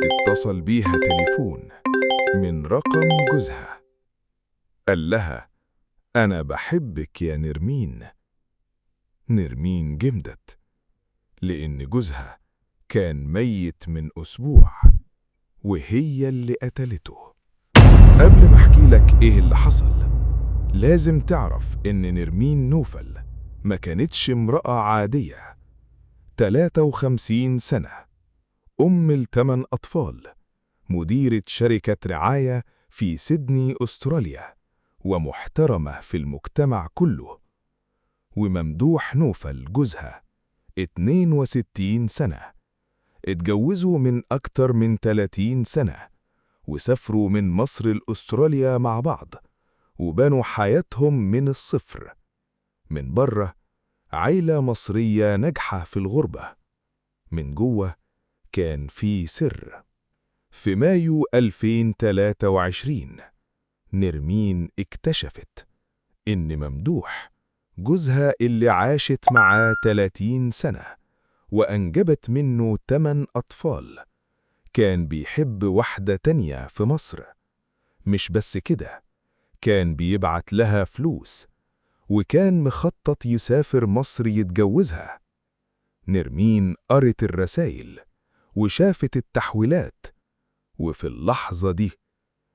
اتصل بيها تليفون من رقم جوزها. قال لها: أنا بحبك يا نرمين. نرمين جمدت، لأن جوزها كان ميت من أسبوع وهي اللي قتلته. قبل ما أحكي لك إيه اللي حصل، لازم تعرف إن نرمين نوفل ما كانتش امرأة عادية. 53 سنة، أم ل8 أطفال، مديرة شركة رعاية في سيدني أستراليا، ومحترمة في المجتمع كله. وممدوح نوفل جوزها 62 سنة، اتجوزوا من أكتر من 30 سنة، وسافروا من مصر لأستراليا مع بعض، وبنوا حياتهم من الصفر. من بره عيلة مصرية ناجحة في الغربة، من جوه كان في سر. في مايو 2023 نرمين اكتشفت إن ممدوح جوزها اللي عاشت معاه 30 سنة وأنجبت منه 8 أطفال كان بيحب واحدة تانية في مصر. مش بس كده، كان بيبعت لها فلوس، وكان مخطط يسافر مصر يتجوزها. نرمين قرت الرسايل وشافت التحويلات، وفي اللحظة دي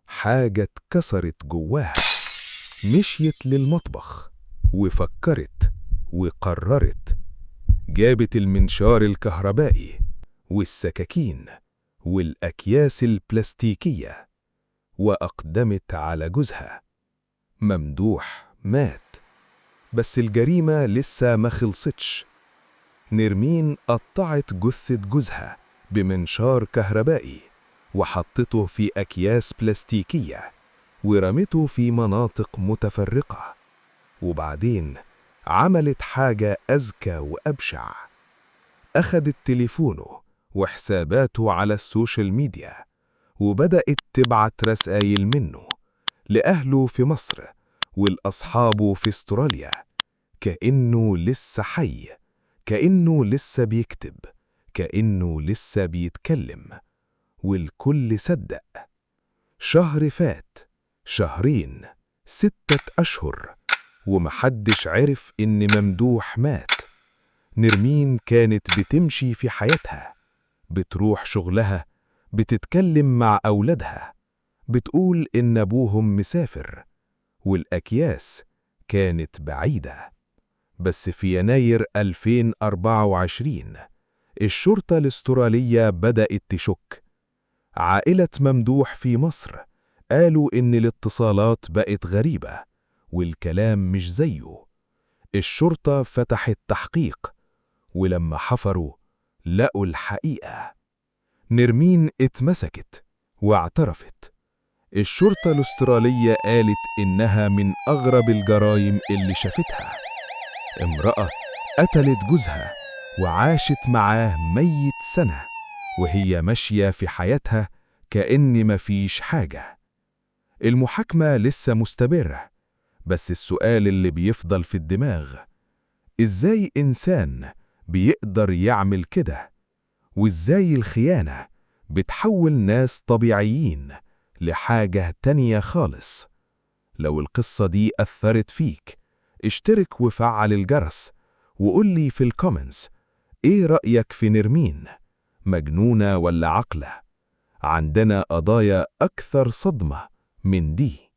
حاجة اتكسرت جواها. مشيت للمطبخ وفكرت وقررت. جابت المنشار الكهربائي والسكاكين والأكياس البلاستيكية وأقدمت على جوزها. ممدوح مات، بس الجريمة لسه ما خلصتش. نرمين قطعت جثة جوزها بمنشار كهربائي وحطته في أكياس بلاستيكية ورمته في مناطق متفرقة. وبعدين عملت حاجة أذكى وأبشع. أخدت تليفونه وحساباته على السوشيال ميديا وبدأت تبعت رسائل منه لأهله في مصر والأصحابه في استراليا، كأنه لسه حي، كأنه لسه بيكتب، كأنه لسه بيتكلم. والكل صدق. شهر فات، شهرين، 6 أشهر، ومحدش عرف إن ممدوح مات. نرمين كانت بتمشي في حياتها، بتروح شغلها، بتتكلم مع أولادها، بتقول إن أبوهم مسافر، والأكياس كانت بعيدة. بس في يناير 2024 الشرطة الأسترالية بدأت تشك. عائلة ممدوح في مصر قالوا إن الاتصالات بقت غريبة والكلام مش زيه. الشرطة فتحت تحقيق، ولما حفروا لقوا الحقيقة. نرمين اتمسكت واعترفت. الشرطة الأسترالية قالت إنها من أغرب الجرائم اللي شافتها. امرأة قتلت جوزها وعاشت معاه 100 سنة وهي ماشية في حياتها كأن مفيش حاجة. المحاكمة لسه مستمرة، بس السؤال اللي بيفضل في الدماغ: إزاي إنسان بيقدر يعمل كده؟ وإزاي الخيانة بتحول ناس طبيعيين لحاجة تانية خالص؟ لو القصة دي أثرت فيك، اشترك وفعل الجرس وقول لي في الكومنتس إيه رأيك في نرمين، مجنونة ولا عاقلة؟ عندنا قضايا أكثر صدمة من دي.